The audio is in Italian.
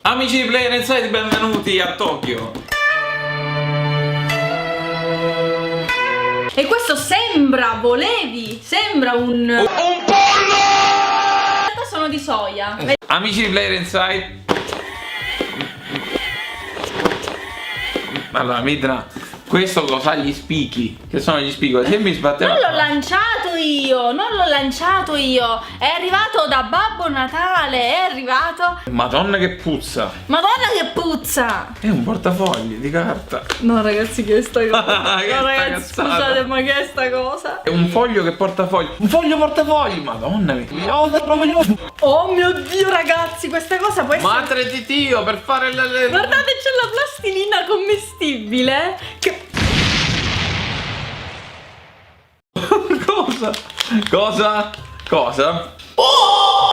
Amici di Player Inside, benvenuti a Tokyo. E questo sembra un pollo! In realtà sono di soia. Amici di Player Inside. Allora, Midna, questo lo sa gli spicchi. Che sono gli spicchi? Se mi sbatteva. Non l'ho lanciato io. È arrivato da Babbo Natale. È arrivato. Madonna che puzza. Madonna che puzza. È un portafogli di carta. No ragazzi, che è sta cosa? Che No ragazzi, sta cazzata. scusate, ma che è sta cosa? È un foglio che portafogli. Un foglio portafogli. Madonna mia. Oh mio Dio ragazzi, questa cosa può essere... Madre di Dio, per fare le... Guardate, c'è la plastilina commestibile che... Cosa? Cosa? Cosa? Oh!